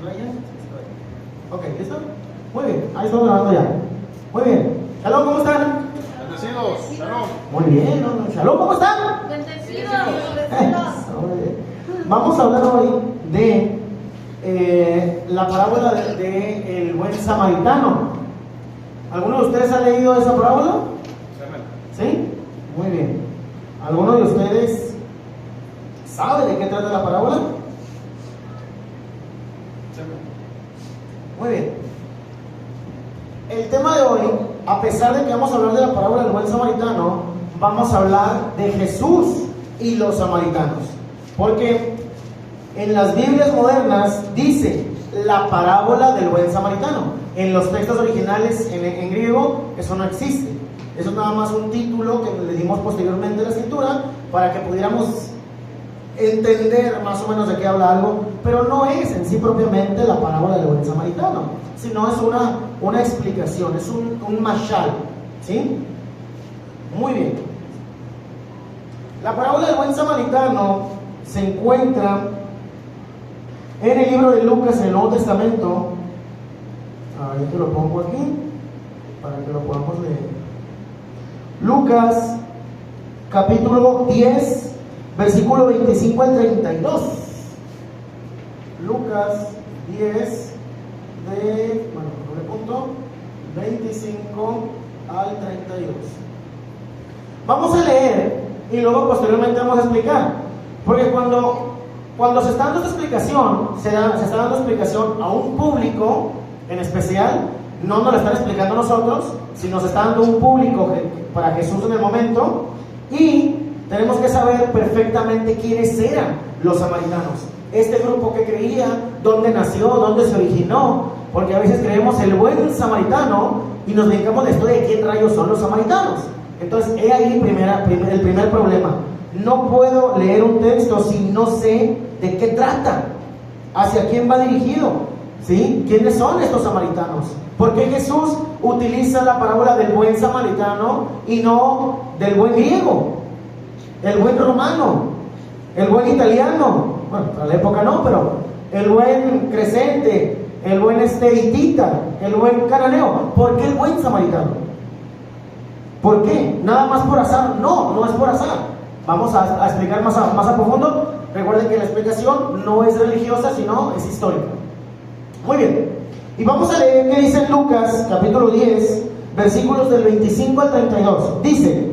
Ok, ¿listo? Muy bien, ahí estamos grabando ya. Muy bien. Shalom, ¿cómo están? Bendecidos, shalom. Muy bien, ¿no? Shalom, ¿cómo están? Bendecidos. Muy bien. Vamos a hablar hoy de la parábola de el buen samaritano. ¿Alguno de ustedes ha leído esa parábola? ¿Sí? Muy bien. ¿Alguno de ustedes sabe de qué trata la parábola? Muy bien. El tema de hoy, a pesar de que vamos a hablar de la parábola del buen samaritano, vamos a hablar de Jesús y los samaritanos. Porque en las Biblias modernas dice la parábola del buen samaritano. En los textos originales en griego eso no existe. Eso es nada más un título que le dimos posteriormente a la escritura para que pudiéramos entender más o menos de qué habla algo, pero no es en sí propiamente la parábola del buen samaritano, sino es una explicación, es un mashal, ¿sí? Muy bien. La parábola del buen samaritano se encuentra en el libro de Lucas en el Nuevo Testamento. Yo te lo pongo aquí para que lo podamos leer. Lucas capítulo 10 versículo 25 al 32. Lucas 10 punto 25 al 32. Vamos a leer y luego posteriormente vamos a explicar, porque cuando se está dando esta explicación, se está dando explicación a un público en especial. No nos lo están explicando nosotros, sino se está dando un público para Jesús en el momento, y tenemos que saber perfectamente quiénes eran los samaritanos. Este grupo que creía, dónde nació, dónde se originó, porque a veces creemos el buen samaritano y nos dedicamos la historia de quién rayos son los samaritanos. Entonces, he ahí el primer problema. No puedo leer un texto si no sé de qué trata, hacia quién va dirigido, ¿sí? ¿Quiénes son estos samaritanos? ¿Por qué Jesús utiliza la parábola del buen samaritano y no del buen griego, el buen romano, el buen italiano? Bueno, para la época no, pero el buen crescente, el buen hitita, el buen cananeo. ¿Por qué el buen samaritano? ¿Por qué? ¿Nada más por azar? No, no es por azar. Vamos a explicar más a profundo. Recuerden que la explicación no es religiosa, sino es histórica. Muy bien. Y vamos a leer qué dice Lucas, capítulo 10, versículos del 25 al 32. Dice: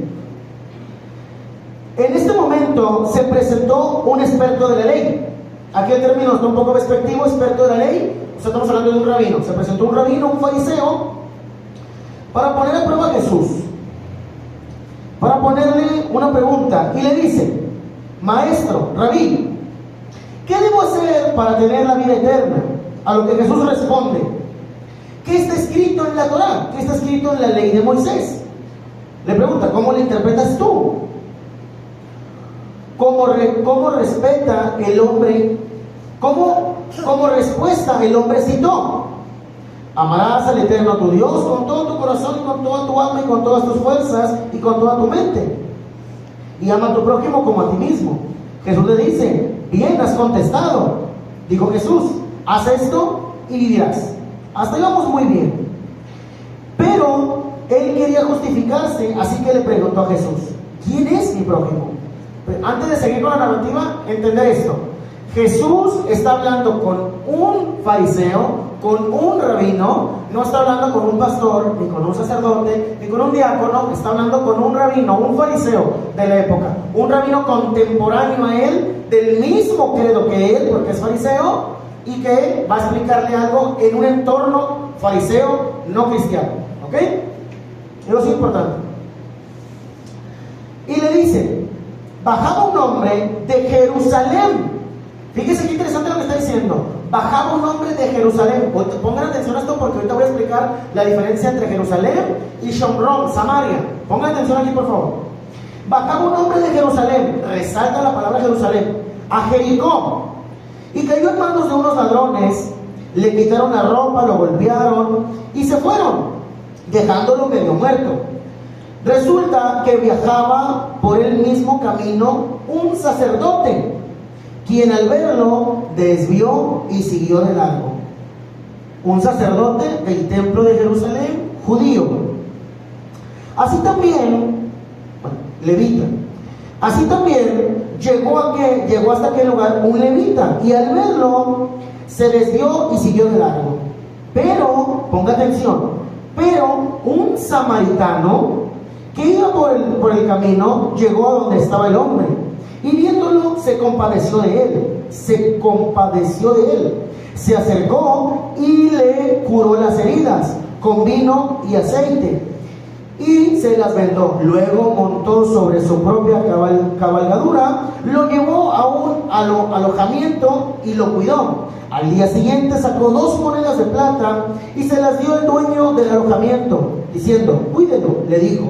en este momento se presentó un experto de la ley. Aquí el término está un poco despectivo, experto de la ley. O sea, estamos hablando de un rabino. Se presentó un rabino, un fariseo, para poner a prueba a Jesús, para ponerle una pregunta, y le dice: maestro, rabí, ¿qué debo hacer para tener la vida eterna? A lo que Jesús responde: ¿qué está escrito en la Torá? ¿Qué está escrito en la ley de Moisés? Le pregunta: ¿cómo le interpretas tú? ¿Cómo respeta el hombre? ¿Cómo respuesta el hombre citó? Amarás al Eterno tu Dios con todo tu corazón, con toda tu alma, y con todas tus fuerzas, y con toda tu mente. Y ama a tu prójimo como a ti mismo. Jesús le dice: bien has contestado. Dijo Jesús: haz esto y vivirás. Hasta ahí vamos muy bien. Pero él quería justificarse, así que le preguntó a Jesús: ¿quién es mi prójimo? Pero antes de seguir con la narrativa, entender esto. Jesús está hablando con un fariseo, con un rabino. No está hablando con un pastor, ni con un sacerdote, ni con un diácono. Está hablando con un rabino, un fariseo de la época, un rabino contemporáneo a él, del mismo credo que él, porque es fariseo, y que va a explicarle algo en un entorno fariseo no cristiano. ¿Ok? Eso es importante. Y le dice: bajaba un hombre de Jerusalén. Fíjese qué interesante lo que está diciendo. Bajaba un hombre de Jerusalén. Pongan atención a esto, porque ahorita voy a explicar la diferencia entre Jerusalén y Shomron, Samaria. Pongan atención aquí, por favor. Bajaba un hombre de Jerusalén, resalta la palabra Jerusalén, a Jericó, y cayó en manos de unos ladrones. Le quitaron la ropa, lo golpearon y se fueron, dejándolo medio muerto. Resulta que viajaba por el mismo camino un sacerdote, quien al verlo desvió y siguió de largo. un sacerdote del templo de Jerusalén, judío. Así también, bueno, levita. Así también llegó hasta aquel lugar un levita, y al verlo se desvió y siguió de largo. Pero, ponga atención, pero un samaritano que iba por el camino llegó a donde estaba el hombre, y viéndolo se compadeció de él. Se acercó y le curó las heridas con vino y aceite, y se las vendó. Luego montó sobre su propia cabalgadura, lo llevó a un alojamiento y lo cuidó. Al día siguiente sacó 2 monedas de plata y se las dio el dueño del alojamiento, diciendo: cuídelo, le dijo,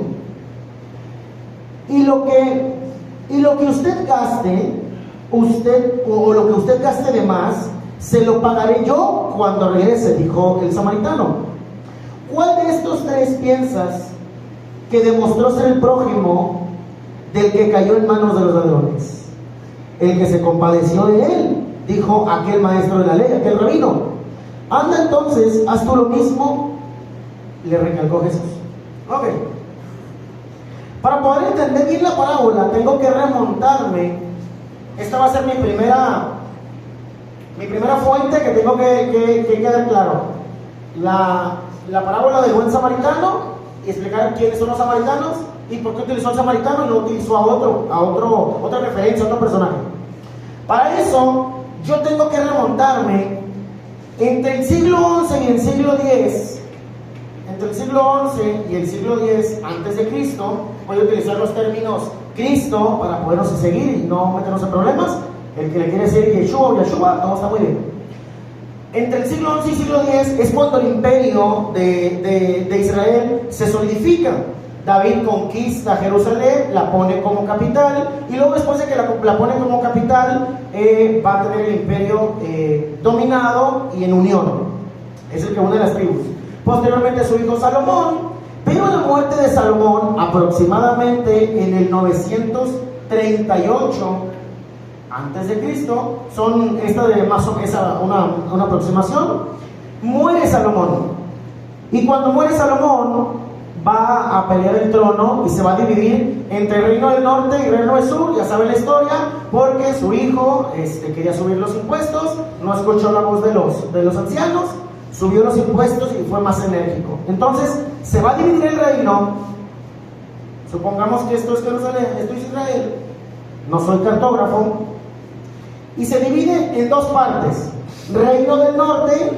y lo que usted gaste, o lo que usted gaste de más, se lo pagaré yo cuando regrese, dijo el samaritano. ¿Cuál de estos 3 piensas que demostró ser el prójimo del que cayó en manos de los ladrones? El que se compadeció de él, dijo aquel maestro de la ley, aquel rabino. Anda entonces, haz tú lo mismo, le recalcó Jesús. Ok. Para poder entender bien la parábola, tengo que remontarme. Esta va a ser mi primera fuente que tengo que quedar claro. La parábola del buen samaritano, y explicar quiénes son los samaritanos y por qué utilizó al samaritano y no utilizó a otra referencia, a otro personaje. Para eso, yo tengo que remontarme entre el siglo XI y el siglo X. Entre el siglo XI y el siglo X antes de Cristo. Voy a utilizar los términos Cristo para podernos seguir y no meternos en problemas. El que le quiere decir Yeshua o Yeshua, todo está muy bien. Entre el siglo XI y siglo X es cuando el imperio de Israel se solidifica. David conquista Jerusalén, la pone como capital, y luego después de que la pone como capital, va a tener el imperio dominado y en unión. Es el que une las tribus. Posteriormente su hijo Salomón, pero la muerte de Salomón aproximadamente en el 938 antes de Cristo, son esta de más o menos una aproximación. Muere Salomón, y cuando muere Salomón va a pelear el trono y se va a dividir entre el reino del norte y el reino del sur. Ya saben la historia, porque su hijo quería subir los impuestos, no escuchó la voz de los ancianos, subió los impuestos y fue más enérgico. Entonces se va a dividir el reino. Supongamos que esto es Jerusalén, esto es Israel, no soy cartógrafo, y se divide en 2 partes: reino del norte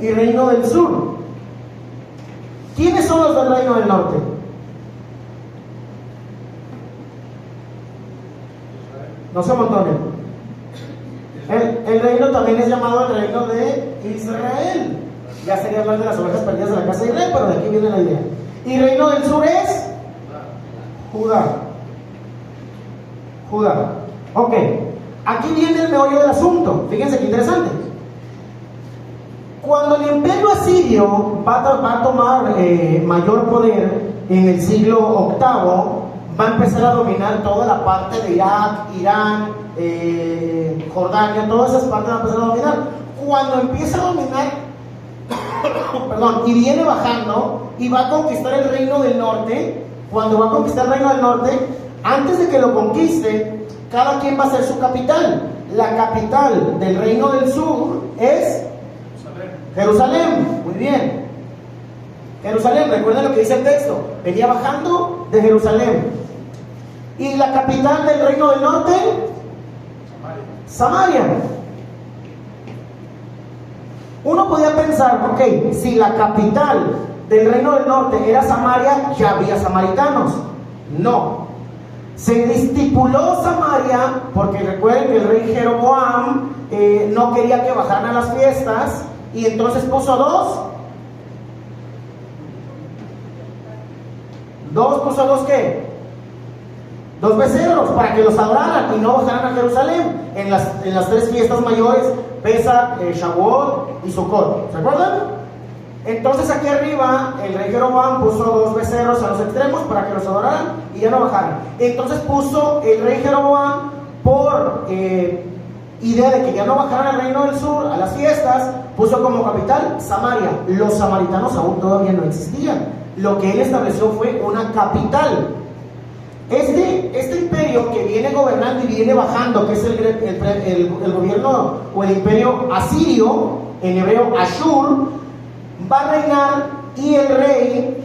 y reino del sur. ¿Quiénes son los del reino del norte? No se amontonen. El reino también es llamado el reino de Israel. Ya sería hablar de las ovejas perdidas de la casa de Israel, pero de aquí viene la idea. Y reino del sur es Judá. Ok, aquí viene el meollo del asunto. Fíjense qué interesante. Cuando el imperio asirio va a tomar mayor poder en el siglo VIII, va a empezar a dominar toda la parte de Irak, Irán, Jordania, todas esas partes van a empezar a dominar. Cuando empieza a dominar, y viene bajando y va a conquistar el reino del norte. Cuando va a conquistar el reino del norte, antes de que lo conquiste, cada quien va a ser su capital. La capital del reino del sur es Jerusalén. Muy bien. Jerusalén, recuerden lo que dice el texto. Venía bajando de Jerusalén. ¿Y la capital del reino del norte? Samaria. Uno podía pensar, ok, si la capital del reino del norte era Samaria, ya había samaritanos. No. Se estipuló Samaria porque recuerden que el rey Jeroboam no quería que bajaran a las fiestas, y entonces puso dos ¿qué? 2 becerros para que los adoraran y no bajaran a Jerusalén en las 3 fiestas mayores: Pesach, Shavuot y Sukkot. ¿Se acuerdan? Entonces aquí arriba el rey Jeroboam puso 2 becerros a los extremos para que los adoraran y ya no bajaran. Entonces puso el rey Jeroboam por idea de que ya no bajaran al reino del sur a las fiestas, puso como capital Samaria. Los samaritanos aún todavía no existían. Lo que él estableció fue una capital. Este imperio que viene gobernando y viene bajando, que es el gobierno o el imperio asirio, en hebreo Ashur, va a reinar, y el rey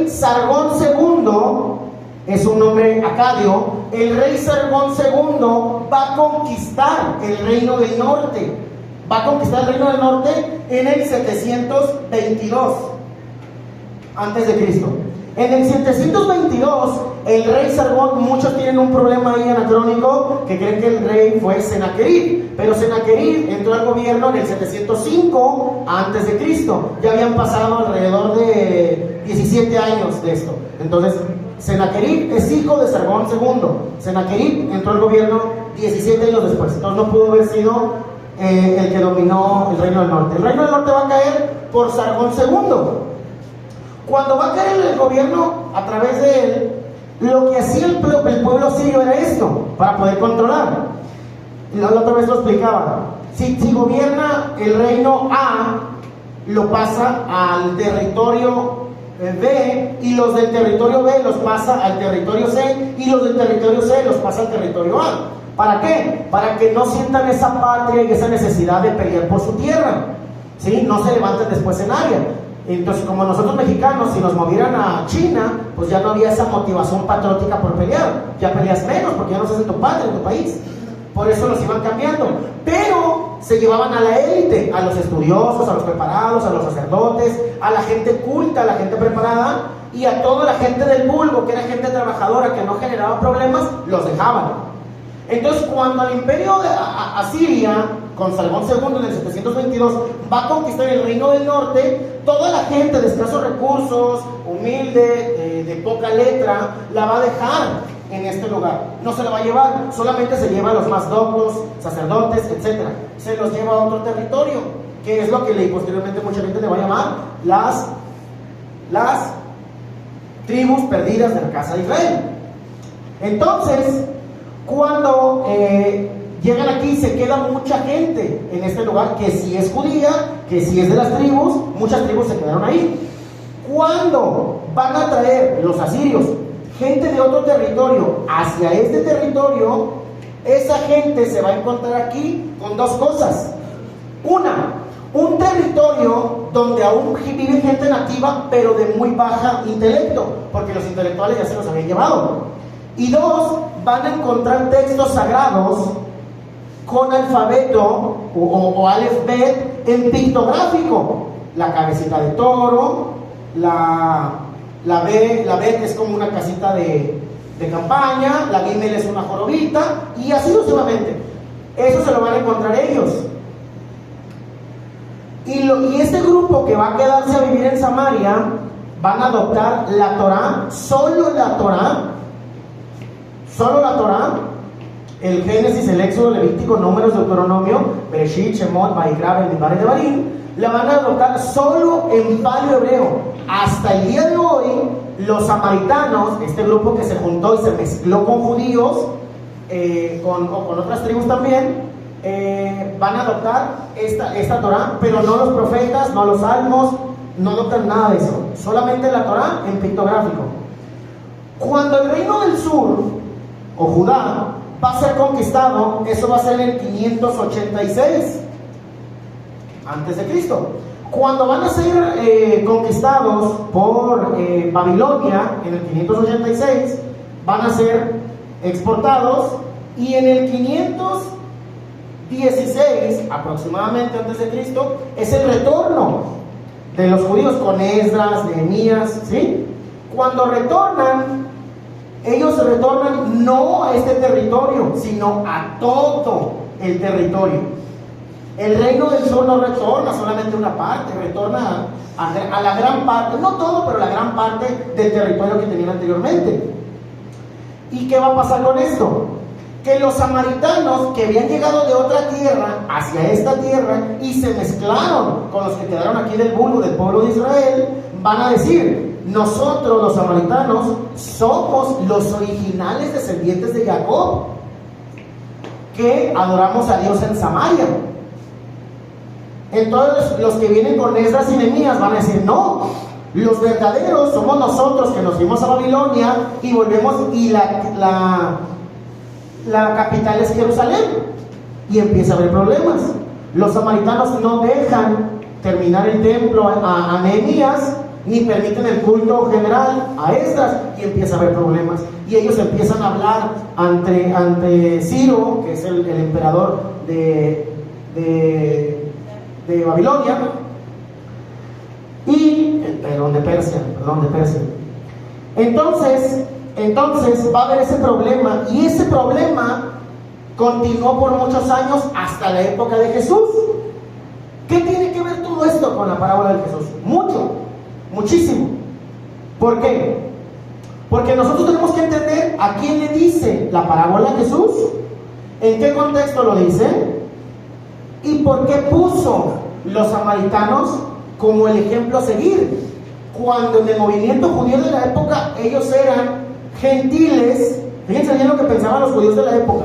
Sargón II, es un nombre acadio, el rey Sargón II va a conquistar el reino del norte. Va a conquistar el reino del norte en el 722 antes de Cristo. En el 722, el rey Sargón, muchos tienen un problema ahí anacrónico, que creen que el rey fue Sennacherib, pero Sennacherib entró al gobierno en el 705 antes de Cristo. Ya habían pasado alrededor de 17 años de esto. Entonces, Sennacherib es hijo de Sargón II. Sennacherib entró al gobierno 17 años después. Entonces no pudo haber sido el que dominó el reino del norte. El reino del norte va a caer por Sargón II. Cuando va a caer el gobierno a través de él, lo que hacía el pueblo sirio era esto, para poder controlar. La otra vez lo explicaba. Si gobierna el reino A, lo pasa al territorio B, y los del territorio B los pasa al territorio C, y los del territorio C los pasa al territorio A. ¿Para qué? Para que no sientan esa patria y esa necesidad de pelear por su tierra, ¿sí? No se levanten después en área. Entonces, como nosotros mexicanos, si nos movieran a China, pues ya no había esa motivación patriótica por pelear. Ya peleas menos porque ya no se hace tu patria, en tu país. Por eso los iban cambiando. Pero se llevaban a la élite, a los estudiosos, a los preparados, a los sacerdotes, a la gente culta, a la gente preparada, y a toda la gente del vulgo, que era gente trabajadora, que no generaba problemas, los dejaban. Entonces, cuando el imperio de Asiria, con Sargón II en el 722, va a conquistar el reino del norte, toda la gente de escasos recursos, humilde, de poca letra, la va a dejar en este lugar. No se la va a llevar, solamente se lleva a los más doctos, sacerdotes, etc. Se los lleva a otro territorio, que es lo que posteriormente mucha gente le va a llamar las tribus perdidas de la casa de Israel. Entonces, cuando llegan aquí, se queda mucha gente en este lugar, que sí es judía, que sí es de las tribus, muchas tribus se quedaron ahí. Cuando van a traer los asirios gente de otro territorio hacia este territorio, esa gente se va a encontrar aquí con dos cosas. Una, un territorio donde aún vive gente nativa, pero de muy baja intelecto, porque los intelectuales ya se los habían llevado. Y dos, van a encontrar textos sagrados con alfabeto o alefbet en pictográfico. La cabecita de toro, la Bet es como una casita de campaña, la Gimel es una jorobita, y así sucesivamente. Eso se lo van a encontrar ellos. Y este grupo que va a quedarse a vivir en Samaria van a adoptar la Torá, solo la Torá, el Génesis, el Éxodo, Levítico, Números, Deuteronomio, Bereshit, Shemot, Vayikra, Bamidbar y Devarim, la van a adoptar solo en paleo hebreo. Hasta el día de hoy, los samaritanos, este grupo que se juntó y se mezcló con judíos, con otras tribus también, van a adoptar esta Torá, pero no los profetas, no los salmos, no adoptan nada de eso, solamente la Torá en pictográfico. Cuando el reino del sur, o Judá, va a ser conquistado, eso va a ser en el 586 antes de Cristo. Cuando van a ser conquistados por Babilonia en el 586, van a ser exportados, y en el 516 aproximadamente antes de Cristo es el retorno de los judíos con Esdras, Nehemías, ¿sí? Cuando retornan, ellos retornan no a este territorio, sino a todo el territorio. El reino del sur no retorna solamente una parte, retorna a la gran parte, no todo, pero la gran parte del territorio que tenían anteriormente. ¿Y qué va a pasar con esto? Que los samaritanos que habían llegado de otra tierra hacia esta tierra y se mezclaron con los que quedaron aquí del vulgo del pueblo de Israel, van a decir: nosotros los samaritanos somos los originales descendientes de Jacob, que adoramos a Dios en Samaria. Entonces los que vienen con Esdras y Nehemías van a decir, no, los verdaderos somos nosotros que nos fuimos a Babilonia y volvemos, y la capital es Jerusalén, y empieza a haber problemas. Los samaritanos no dejan terminar el templo a Nehemías, ni permiten el culto general a Esdras, y empieza a haber problemas. Y ellos empiezan a hablar ante Ciro, que es el emperador de Babilonia, y de Persia. Entonces va a haber ese problema, y ese problema continuó por muchos años hasta la época de Jesús. ¿Qué tiene que ver todo esto con la parábola de Jesús? Muchísimo. ¿Por qué? Porque nosotros tenemos que entender a quién le dice la parábola a Jesús, en qué contexto lo dice, y por qué puso los samaritanos como el ejemplo a seguir, cuando en el movimiento judío de la época ellos eran gentiles. Fíjense bien lo que pensaban los judíos de la época.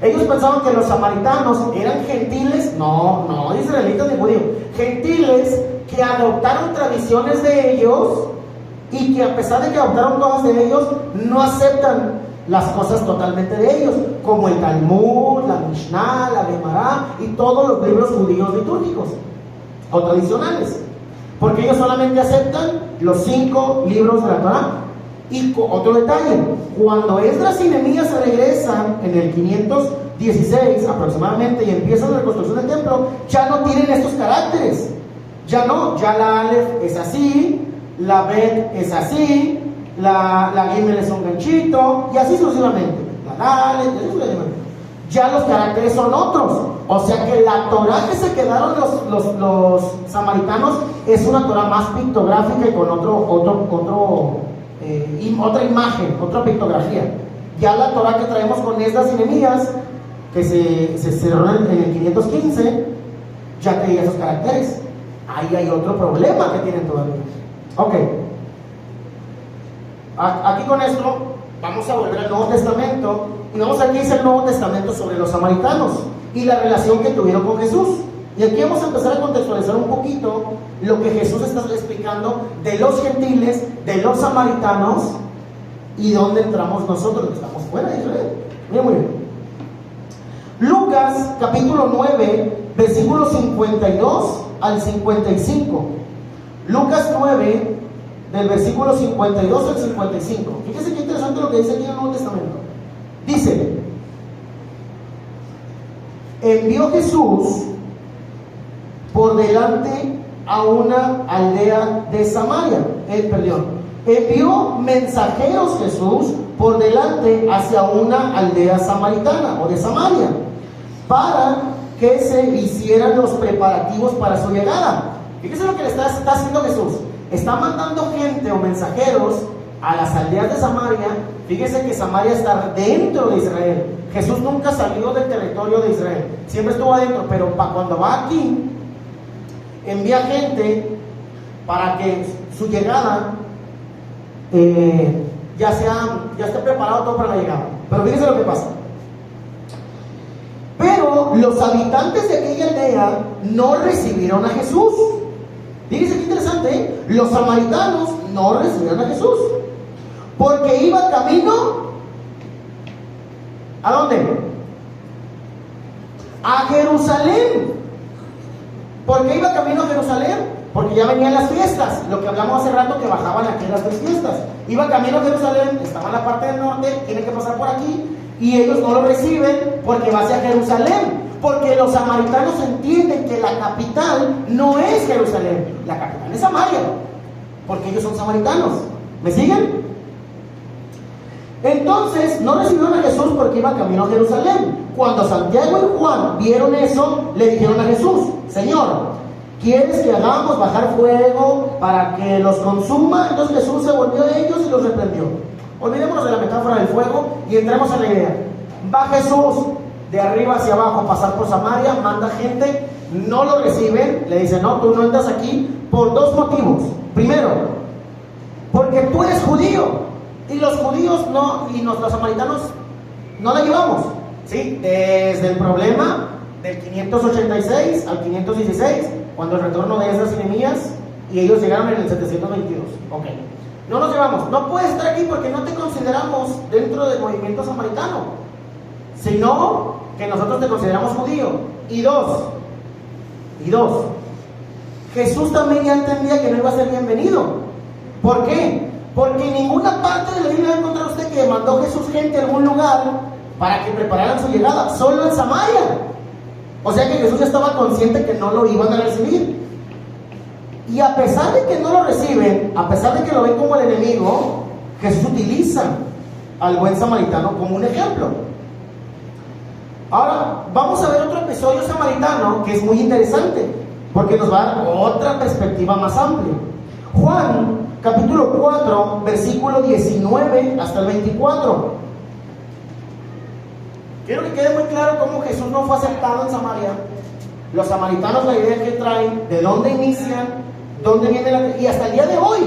Ellos pensaban que los samaritanos eran gentiles, no israelitas ni judíos, gentiles que adoptaron tradiciones de ellos, y que a pesar de que adoptaron cosas de ellos, no aceptan las cosas totalmente de ellos, como el Talmud, la Mishnah, la Gemara y todos los libros judíos litúrgicos o tradicionales, porque ellos solamente aceptan los 5 libros de la Torah. Y otro detalle, cuando Esdras y Nehemías se regresan en el 516 aproximadamente y empiezan la reconstrucción del templo, ya no tienen estos caracteres. Ya la Aleph es así, la Bet es así, la Gimel es un ganchito, y así sucesivamente. La Dalet, así sucesivamente. Ya los caracteres son otros. O sea que la Torah que se quedaron los samaritanos es una Torah más pictográfica y con otra imagen, otra pictografía. Ya la Torah que traemos con Esdras y Nehemías, que se cerró en el 515, ya tenía esos caracteres. Ahí hay otro problema que tienen todavía. Ok, aquí con esto vamos a volver al Nuevo Testamento, y vamos a ver qué dice el Nuevo Testamento sobre los samaritanos y la relación que tuvieron con Jesús. Y aquí vamos a empezar a contextualizar un poquito lo que Jesús está explicando de los gentiles, de los samaritanos, y dónde entramos nosotros, que estamos fuera de Israel. Muy bien. Lucas capítulo 9, versículos 52 al 55. Lucas 9, del versículo 52 al 55. Fíjense qué interesante lo que dice aquí en el Nuevo Testamento. Dice: envió Jesús por delante a una aldea de Samaria. Envió mensajeros Jesús por delante hacia una aldea samaritana o de Samaria, para que se hicieran los preparativos para su llegada. Fíjense lo que le está haciendo Jesús. Está mandando gente o mensajeros a las aldeas de Samaria. Fíjense que Samaria está dentro de Israel. Jesús nunca salió del territorio de Israel, siempre estuvo adentro, pero cuando va aquí, envía gente para que su llegada ya esté preparado todo para la llegada. Pero fíjense lo que pasa. Pero los habitantes de aquella aldea no recibieron a Jesús. Fíjense qué interesante, ¿eh? Los samaritanos no recibieron a Jesús, porque iba camino ¿a dónde? A Jerusalén. ¿Por qué iba camino a Jerusalén? Porque ya venían las fiestas, lo que hablamos hace rato, que bajaban aquí las 3 fiestas. Iba camino a Jerusalén, estaba en la parte del norte, tiene que pasar por aquí, y ellos no lo reciben porque va hacia Jerusalén. Porque los samaritanos entienden que la capital no es Jerusalén, la capital es Samaria, porque ellos son samaritanos. ¿Me siguen? Entonces no recibieron a Jesús porque iba camino a Jerusalén. Cuando Santiago y Juan vieron eso, le dijeron a Jesús: Señor, ¿quieres que hagamos bajar fuego para que los consuma? Entonces Jesús se volvió a ellos y los reprendió. Olvidémonos de la metáfora del fuego y entremos en la idea. Va Jesús de arriba hacia abajo a pasar por Samaria, manda gente, no lo reciben, le dicen: no, tú no entras aquí, por 2 motivos. Primero, porque tú eres judío y los judíos no, y los samaritanos no la llevamos, ¿sí? Desde el problema del 586 al 516, cuando el retorno de Esdras y Nehemías, y ellos llegaron en el 722. Ok, no nos llevamos, no puedes estar aquí porque no te consideramos dentro del movimiento samaritano, sino que nosotros te consideramos judío. Y dos, Jesús también ya entendía que no iba a ser bienvenido. ¿Por qué? Porque en ninguna parte de la Biblia va a encontrar usted que mandó Jesús gente a algún lugar para que prepararan su llegada, solo en Samaria. O sea que Jesús ya estaba consciente que no lo iban a recibir. Y a pesar de que no lo reciben, a pesar de que lo ven como el enemigo, Jesús utiliza al buen samaritano como un ejemplo. Ahora, vamos a ver otro episodio samaritano que es muy interesante, porque nos va a dar otra perspectiva más amplia. Juan, capítulo 4, versículo 19 hasta el 24. Quiero que quede muy claro cómo Jesús no fue aceptado en Samaria. Los samaritanos, la idea que traen, de dónde inician, dónde viene y hasta el día de hoy,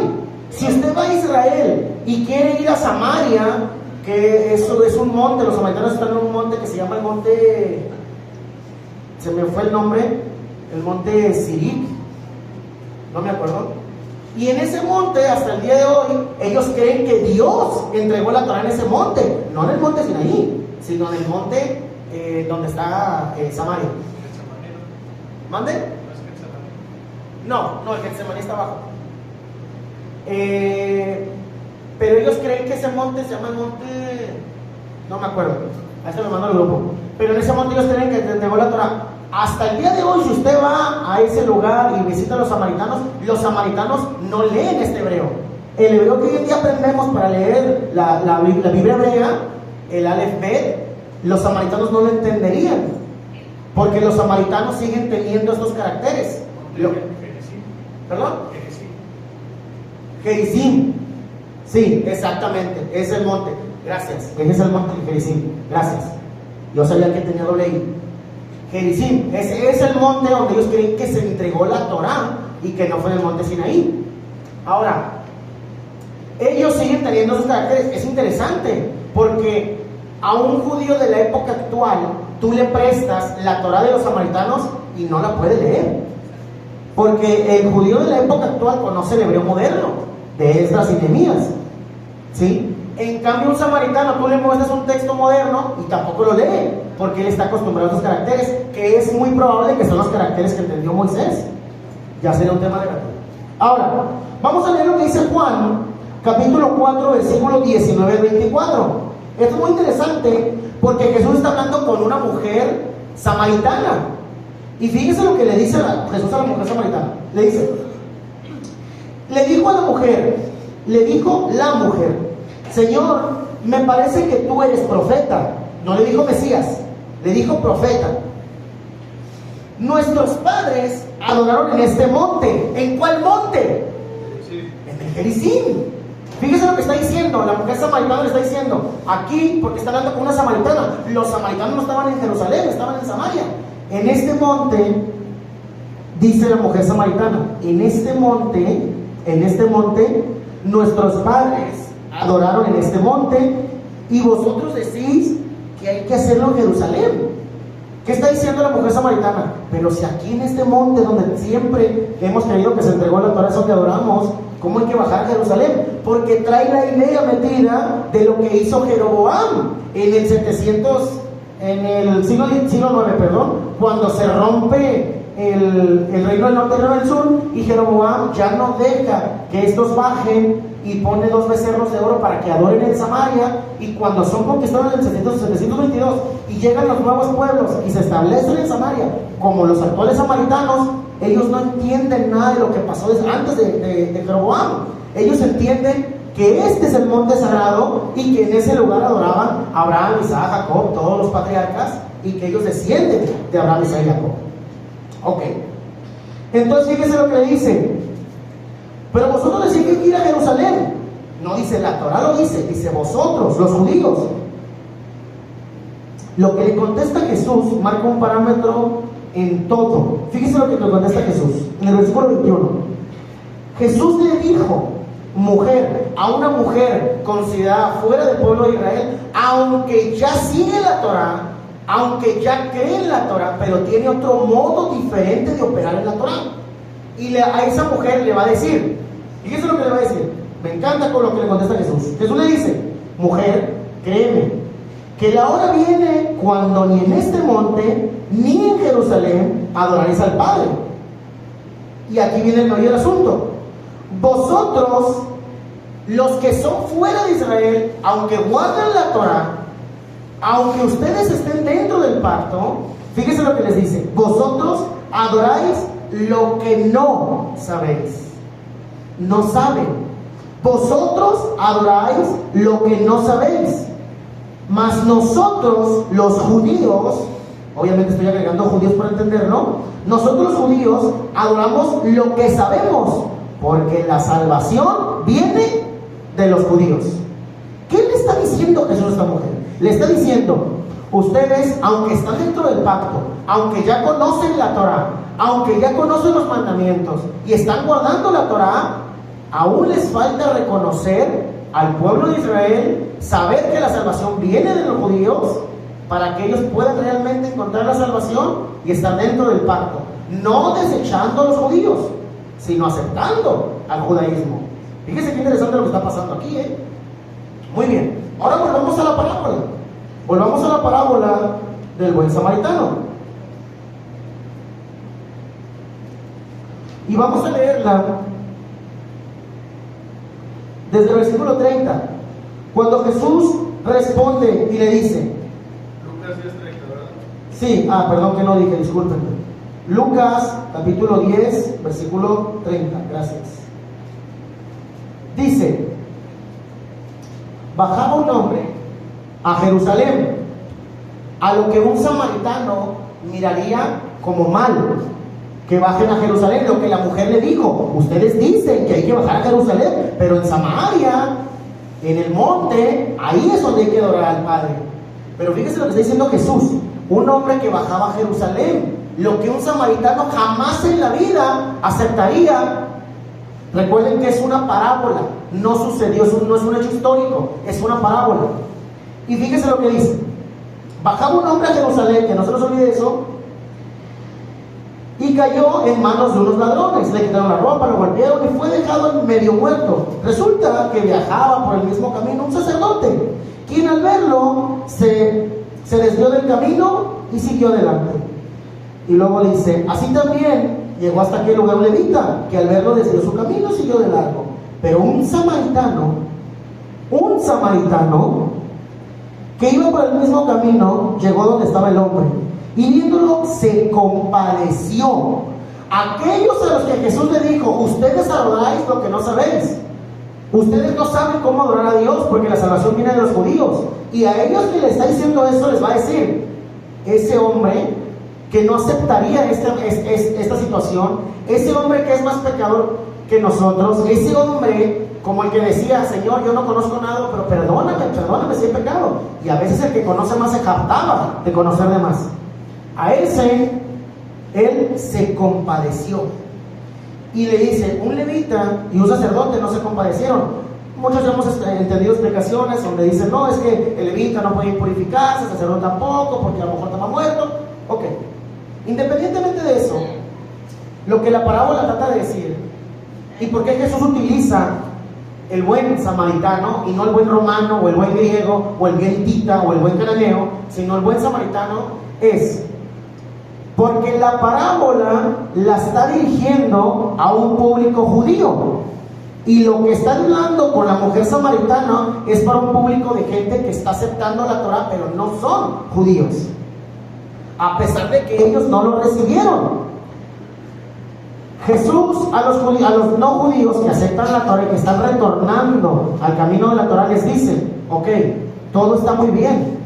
si usted va a Israel y quiere ir a Samaria, que eso es un monte, los samaritanos están en un monte que se llama el monte, se me fue el nombre, el monte Sirik, no me acuerdo, y en ese monte hasta el día de hoy ellos creen que Dios entregó la Torá en ese monte, no en el monte Sinaí, sino en el monte donde está Samaria. ¿Mande? No, el Getsemaní está abajo. Pero ellos creen que ese monte se llama el monte, no me acuerdo, a este lo mando al grupo, pero en ese monte ellos creen que entregó la Torá. Hasta el día de hoy, si usted va a ese lugar y visita a los samaritanos no leen este hebreo. El hebreo que hoy en día aprendemos para leer la Biblia hebrea, el Aleph Bet, los samaritanos no lo entenderían, porque los samaritanos siguen teniendo estos caracteres. ¿Perdón? Gerizim. Sí, exactamente, es el monte. Gracias. Ese es el monte de Gerizim. Gracias. Yo sabía que tenía doble I. Gerizim, ese es el monte donde ellos creen que se entregó la Torá y que no fue en el monte Sinaí. Ahora, ellos siguen teniendo esos caracteres. Es interesante porque a un judío de la época actual tú le prestas la Torá de los samaritanos y no la puede leer, porque el judío de la época actual conoce el hebreo moderno de Esdras y Nehemías, ¿sí? En cambio, un samaritano tú le muestras un texto moderno y tampoco lo lee, porque él está acostumbrado a esos caracteres, que es muy probable que son los caracteres que entendió Moisés. Ya sería un tema de debate. Ahora, vamos a leer lo que dice Juan, capítulo 4, versículos 19 al 24. Esto es muy interesante porque Jesús está hablando con una mujer samaritana. Y fíjese lo que le dice Jesús a la mujer samaritana. Le dijo la mujer, Señor, me parece que tú eres profeta. No le dijo Mesías, le dijo profeta. Nuestros padres adoraron en este monte. ¿En cuál monte? En el Gerizim. Fíjese lo que está diciendo, la mujer samaritana le está diciendo aquí, porque está hablando con una samaritana. Los samaritanos no estaban en Jerusalén, estaban en Samaria. En este monte, dice la mujer samaritana, en este monte, nuestros padres adoraron en este monte, y vosotros decís que hay que hacerlo en Jerusalén. ¿Qué está diciendo la mujer samaritana? Pero si aquí en este monte donde siempre hemos creído que se entregó la Torá, eso que adoramos, ¿cómo hay que bajar a Jerusalén? Porque trae la idea metida de lo que hizo Jeroboam en el siglo IX, cuando se rompe el reino del norte y el reino del sur, y Jeroboam ya no deja que estos bajen y pone 2 becerros de oro para que adoren en Samaria. Y cuando son conquistados en el 722 y llegan los nuevos pueblos y se establecen en Samaria como los actuales samaritanos, ellos no entienden nada de lo que pasó antes de Jeroboam. Ellos entienden que este es el monte sagrado y que en ese lugar adoraban a Abraham, Isaac, Jacob, todos los patriarcas, y que ellos descienden de Abraham, Isaac y Jacob. Ok, entonces fíjese lo que le dice. Pero vosotros decís que hay que ir a Jerusalén. No dice la Torá, lo dice vosotros, los judíos. Lo que le contesta Jesús marca un parámetro en todo. Fíjese lo que le contesta Jesús en el versículo 21. Jesús le dijo, mujer, a una mujer considerada fuera del pueblo de Israel, aunque ya sigue la Torah, aunque ya cree en la Torah, pero tiene otro modo diferente de operar en la Torah. Y a esa mujer le va a decir, fíjese lo que le va a decir, me encanta con lo que le contesta Jesús. Jesús le dice, mujer, créeme, que la hora viene cuando ni en este monte, ni en Jerusalén, adoraréis al Padre. Y aquí viene el mayor asunto. Vosotros, los que son fuera de Israel, aunque guardan la Torah, aunque ustedes estén dentro del pacto, fíjense lo que les dice, vosotros adoráis lo que no sabéis. No saben. Vosotros adoráis lo que no sabéis. Mas nosotros, los judíos, obviamente estoy agregando judíos para entenderlo, nosotros los judíos adoramos lo que sabemos, porque la salvación viene de los judíos. ¿Qué le está diciendo Jesús a esta mujer? Le está diciendo, ustedes, aunque están dentro del pacto, aunque ya conocen la Torah, aunque ya conocen los mandamientos y están guardando la Torah, aún les falta reconocer al pueblo de Israel, saber que la salvación viene de los judíos, para que ellos puedan realmente encontrar la salvación y estar dentro del pacto, no desechando a los judíos, sino aceptando al judaísmo. Fíjense qué interesante lo que está pasando aquí, ¿eh? Muy bien, ahora volvamos a la parábola. Volvamos a la parábola del buen samaritano. Y vamos a leerla desde el versículo 30. Cuando Jesús responde y le dice, Lucas 10:30, ¿verdad? sí, perdón que no dije, discúlpenme. Lucas capítulo 10, versículo 30, gracias. Dice, bajaba un hombre a Jerusalén, a lo que un samaritano miraría como mal, que bajen a Jerusalén. Lo que la mujer le dijo, ustedes dicen que hay que bajar a Jerusalén, pero en Samaria, en el monte, ahí es donde hay que adorar al Padre. Pero fíjense lo que está diciendo Jesús, un hombre que bajaba a Jerusalén, lo que un samaritano jamás en la vida aceptaría. Recuerden que es una parábola, no sucedió, no es un hecho histórico, es una parábola. Y fíjense lo que dice, bajaba un hombre a Jerusalén, que no se nos olvide eso, y cayó en manos de unos ladrones, le quitaron la ropa, lo golpearon y fue dejado medio muerto. Resulta que viajaba por el mismo camino un sacerdote, quien al verlo se desvió del camino y siguió adelante. Y luego dice, así también llegó hasta aquel lugar un levita, que al verlo desvió su camino y siguió de largo. Pero un samaritano, que iba por el mismo camino, llegó donde estaba el hombre, y viéndolo se compadeció. Aquellos a los que Jesús le dijo, ustedes adoráis lo que no sabéis, ustedes no saben cómo adorar a Dios, porque la salvación viene de los judíos. Y a ellos que le está diciendo eso, les va a decir, ese hombre que no aceptaría esta situación, ese hombre que es más pecador que nosotros, ese hombre como el que decía, Señor, yo no conozco nada, pero perdóname si he pecado. Y a veces el que conoce más se jactaba de conocer de más. A él se compadeció. Y le dice, un levita y un sacerdote no se compadecieron. Muchos hemos entendido explicaciones donde dicen, no, es que el levita no puede purificarse, el sacerdote tampoco, porque a lo mejor estaba muerto. Ok, independientemente de eso, lo que la parábola trata de decir, y por qué Jesús utiliza el buen samaritano y no el buen romano o el buen griego o el bien hitita o el buen cananeo, sino el buen samaritano, es porque la parábola la está dirigiendo a un público judío, y lo que está hablando con la mujer samaritana es para un público de gente que está aceptando la Torah, pero no son judíos, a pesar de que ellos no lo recibieron. Jesús a los no judíos que aceptan la Torah y que están retornando al camino de la Torah les dice, ok, todo está muy bien,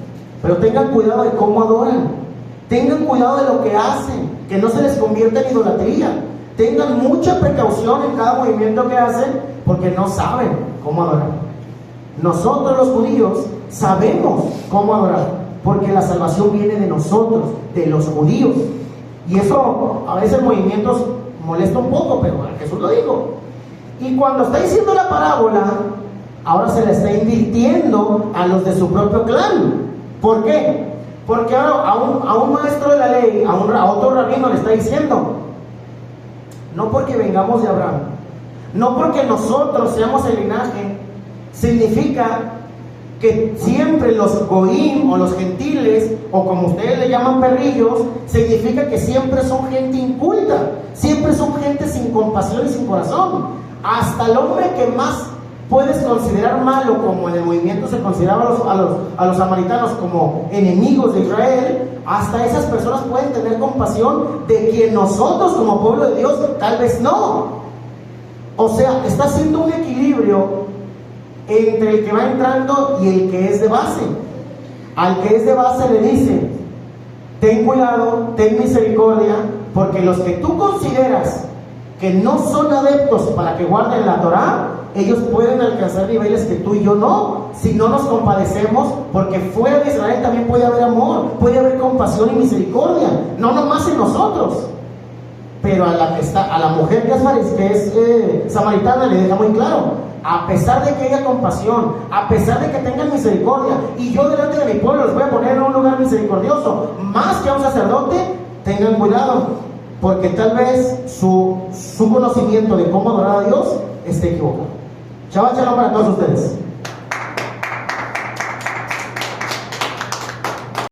pero tengan cuidado de cómo adoran, tengan cuidado de lo que hacen, que no se les convierta en idolatría, tengan mucha precaución en cada movimiento que hacen, porque no saben cómo adorar. Nosotros los judíos sabemos cómo adorar, porque la salvación viene de nosotros, de los judíos. Y eso a veces movimientos molesta un poco, pero Jesús lo dijo. Y cuando está diciendo la parábola, ahora se le está invirtiendo a los de su propio clan. ¿Por qué? Porque ahora a un maestro de la ley, a otro rabino le está diciendo, no porque vengamos de Abraham, no porque nosotros seamos el linaje, significa que siempre los goim o los gentiles, o como ustedes le llaman perrillos, significa que siempre son gente inculta, siempre son gente sin compasión y sin corazón. Hasta el hombre que más puedes considerar malo, como en el movimiento se consideraba a los samaritanos como enemigos de Israel, hasta esas personas pueden tener compasión de quien nosotros como pueblo de Dios tal vez no. O sea, está haciendo un equilibrio entre el que va entrando y el que es de base. Al que es de base le dice, ten cuidado, ten misericordia, porque los que tú consideras que no son adeptos para que guarden la Torá, ellos pueden alcanzar niveles que tú y yo no, si no nos compadecemos, porque fuera de Israel también puede haber amor, puede haber compasión y misericordia, no nomás en nosotros. Pero a la mujer que es samaritana le deja muy claro, a pesar de que haya compasión, a pesar de que tengan misericordia, y yo delante de mi pueblo les voy a poner en un lugar misericordioso, más que a un sacerdote, tengan cuidado, porque tal vez su conocimiento de cómo adorar a Dios esté equivocado. Shabbat shalom para todos ustedes.